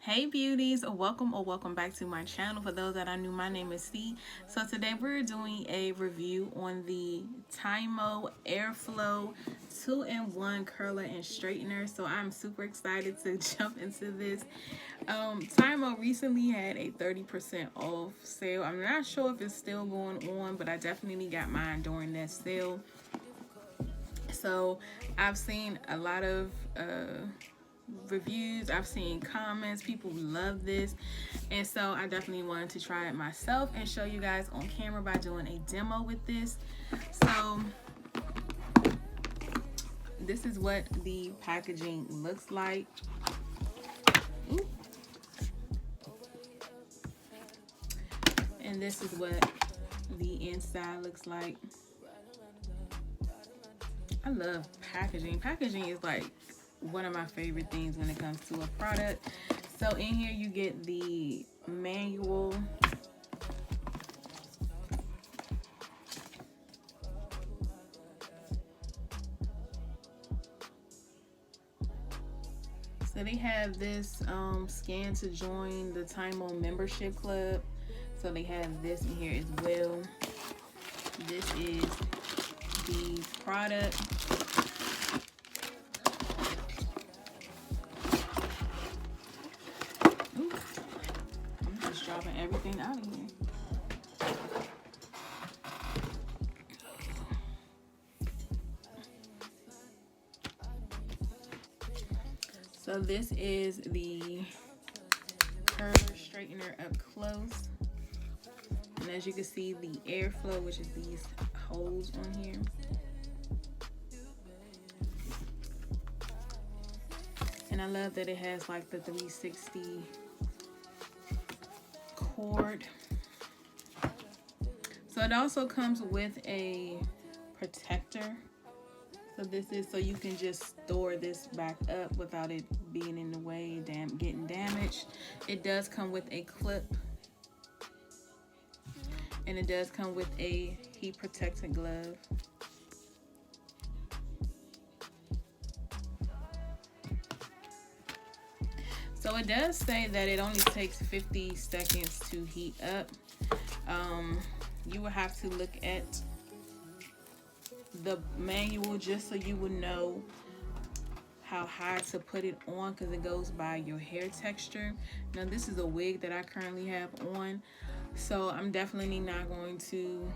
Hey beauties, welcome or welcome back to my channel. For those that are new, my name is C. So today we're doing a review on the Tymo Airflow 2-in-1 curler and straightener. So I'm super excited to jump into this. Tymo recently had a 30% off sale. I'm not sure if it's still going on, but I definitely got mine during that sale. So I've seen a lot of reviews, I've seen comments, people love this, and so I definitely wanted to try it myself and show you guys on camera by doing a demo with this. So this is what the packaging looks like. Ooh. And this is what the inside looks like. I love packaging. Packaging is like one of my favorite things when it comes to a product. So in here you get the manual, so they have this scan to join the Tymo membership club. So they have this in here as well. This is the product. I'm just dropping everything out of here. So this is the curler straightener up close. And as you can see, the airflow, which is these holes on here. And I love that it has like the 360 cord. So it also comes with a protector. So this is so you can just store this back up without it being in the way, getting damaged. It does come with a clip. And it does come with a heat protectant glove. So it does say that it only takes 50 seconds to heat up. You will have to look at the manual just so you would know how high to put it on, because it goes by your hair texture. Now this is a wig that I currently have on, so I'm definitely not going to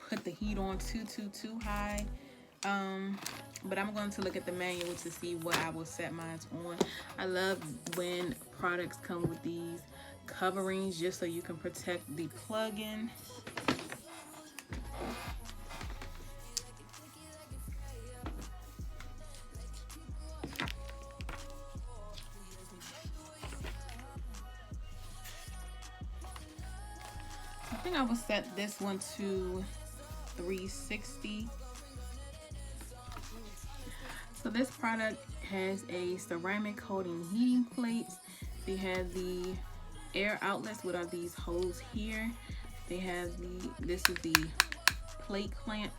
put the heat on too high. But I'm going to look at the manual to see what I will set mine on. I love when products come with these coverings just so you can protect the plug-in. I think I will set this one to 360. So this product has a ceramic coating heating plates. They have the air outlets, what are these holes here. They have this is the plate clamp.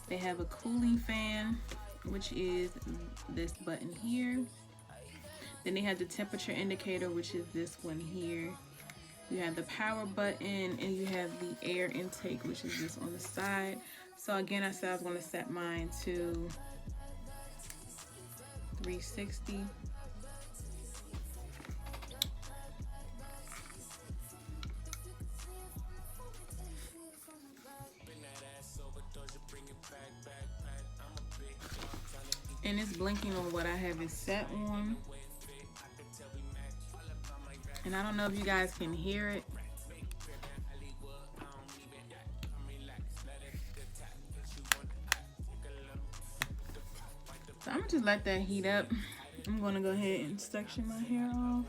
They have a cooling fan, which is this button here. Then they have the temperature indicator, which is this one here. You have the power button, and you have the air intake, which is this on the side. So again, I said I was going to set mine to 360. And it's blinking on what I have it set on. And I don't know if you guys can hear it. So I'm gonna just let that heat up. I'm gonna go ahead and section my hair off.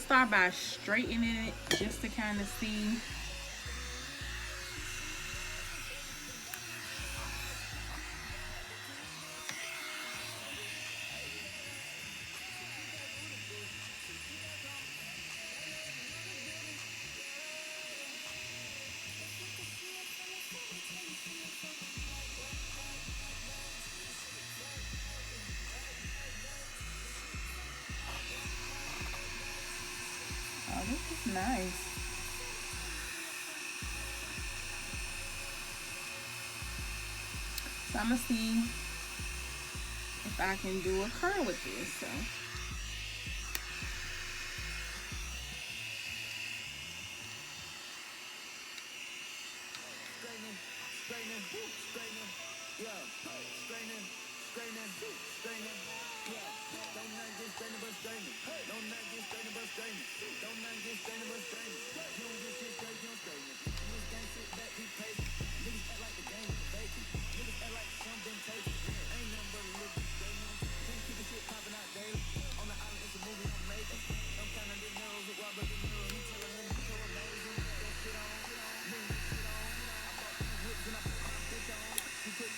start by straightening it just to kind of see. Oh, this is nice. So I'm gonna see if I can do a curl with this. So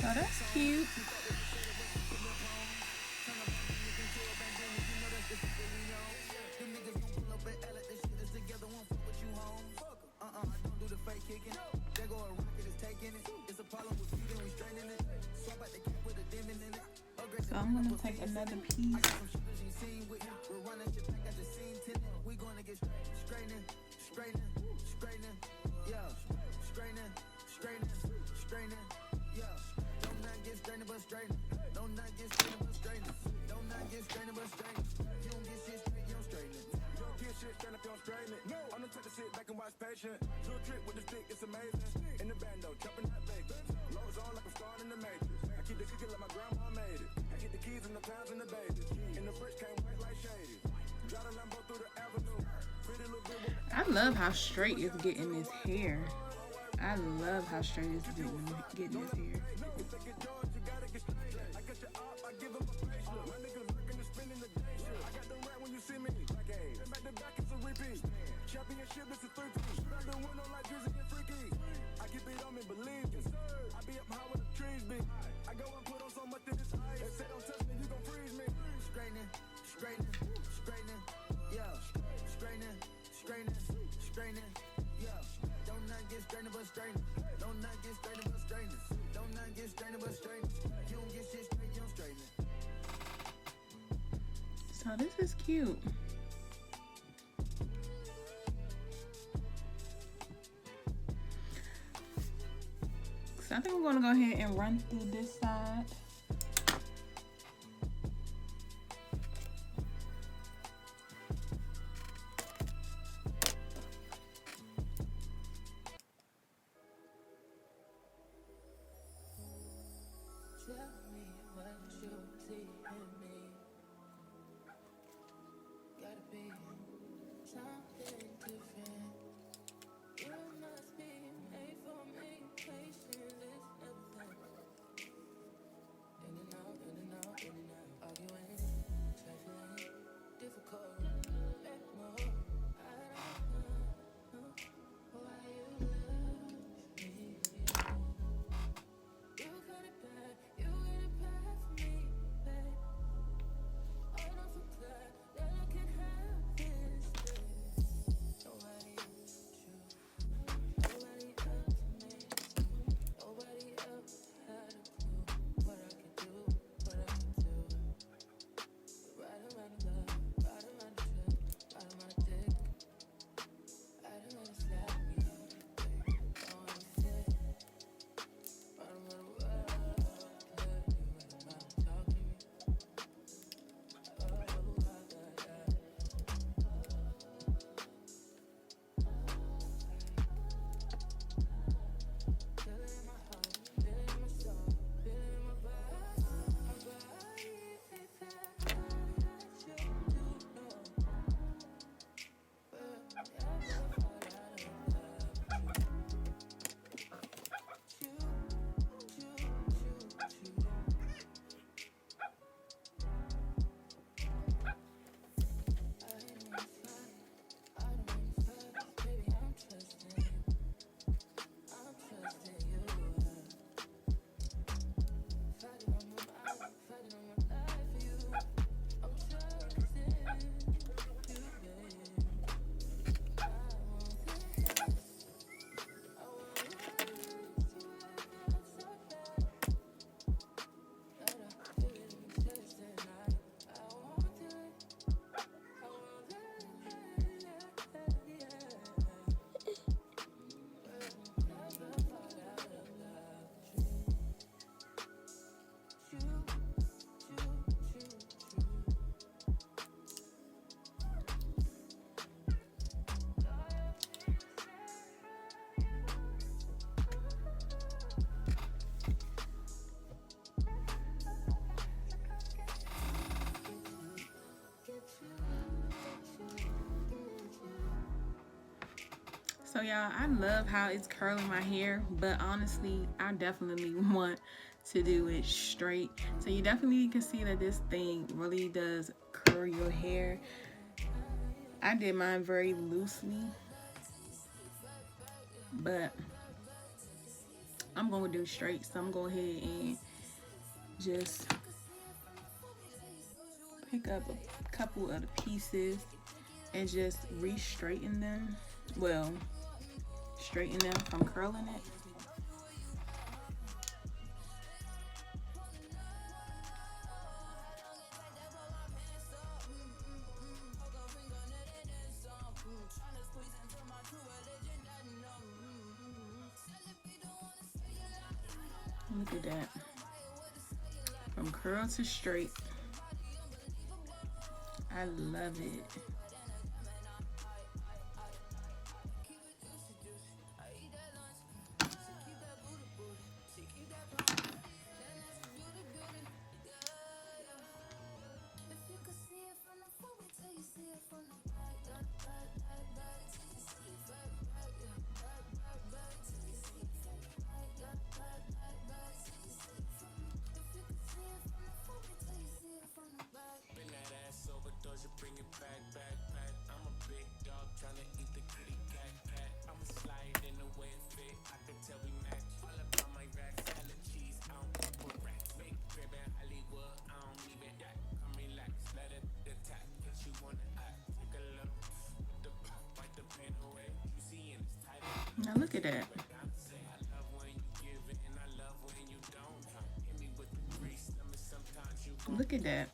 oh, that's cute. So I'm gonna take another piece. I love how straight it's getting this hair. I love how straight it's getting this hair. So this is cute. So I think we're gonna go ahead and run through this side. So y'all, I love how it's curling my hair, but honestly, I definitely want to do it straight. So you definitely can see that this thing really does curl your hair. I did mine very loosely, but I'm gonna do straight. So I'm going to go ahead and just pick up a couple of the pieces and just re-straighten them. Well, straighten them from curling it. Look at that. From curl to straight. I love it. Now look at that. Look at that.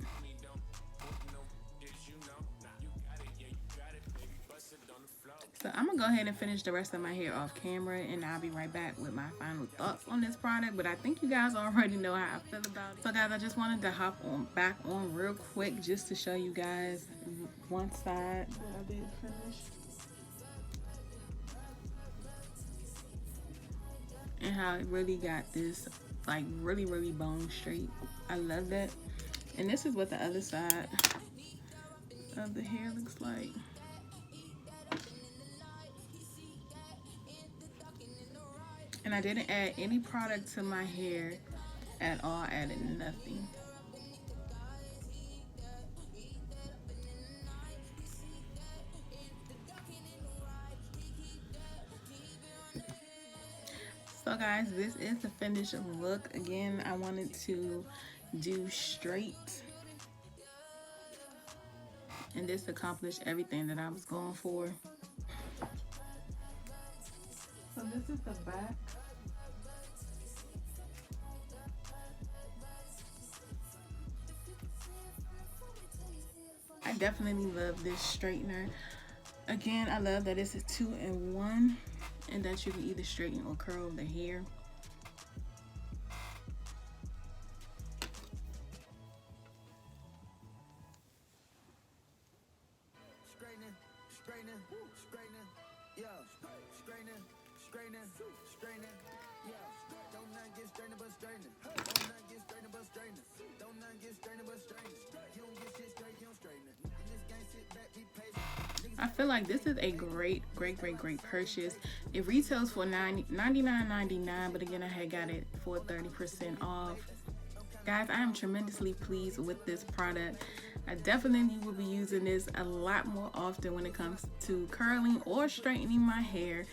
So I'm gonna go ahead and finish the rest of my hair off camera, and I'll be right back with my final thoughts on this product. But I think you guys already know how I feel about it. So guys, I just wanted to hop on back on real quick just to show you guys one side that I did finish. And how it really got this like really bone straight. I love that. And this is what the other side of the hair looks like. And I didn't add any product to my hair at all. I added nothing. So guys, this is the finished look. Again, I wanted to do straight, and this accomplished everything that I was going for. So this is the back. I definitely love this straightener. Again, I love that it's a 2-in-1 and that you can either straighten or curl the hair. I feel like this is a great purchase. It retails for $99.99, but again, I had got it for 30% off. Guys, I am tremendously pleased with this product. I definitely will be using this a lot more often when it comes to curling or straightening my hair.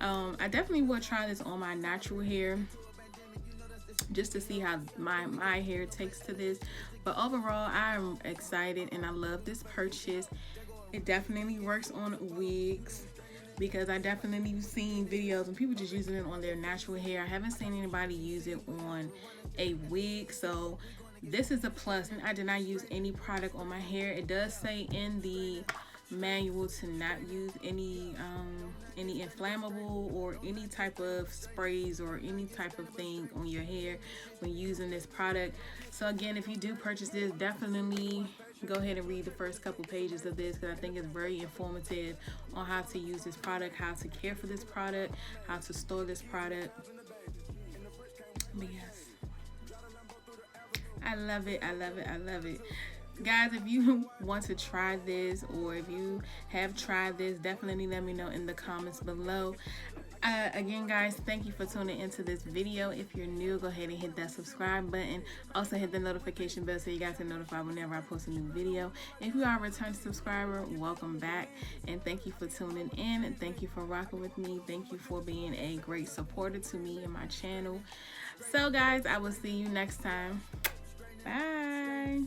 I definitely will try this on my natural hair just to see how my hair takes to this. But overall, I'm excited and I love this purchase. It definitely works on wigs, because I definitely seen videos and people just using it on their natural hair. I haven't seen anybody use it on a wig, so this is a plus. And I did not use any product on my hair. It does say in the manual to not use any inflammable or any type of sprays or any type of thing on your hair when using this product. So again, if you do purchase this, definitely go ahead and read the first couple pages of this, because I think it's very informative on how to use this product, how to care for this product, how to store this product. But yes, I love it. guys, if you want to try this, or if you have tried this, definitely let me know in the comments below. Again, guys, thank you for tuning into this video. If you're new, go ahead and hit that subscribe button. Also hit the notification bell so you guys are notified whenever I post a new video. If you are a return subscriber, welcome back, and thank you for tuning in, and thank you for rocking with me. Thank you for being a great supporter to me and my channel. So guys, I will see you next time. Bye.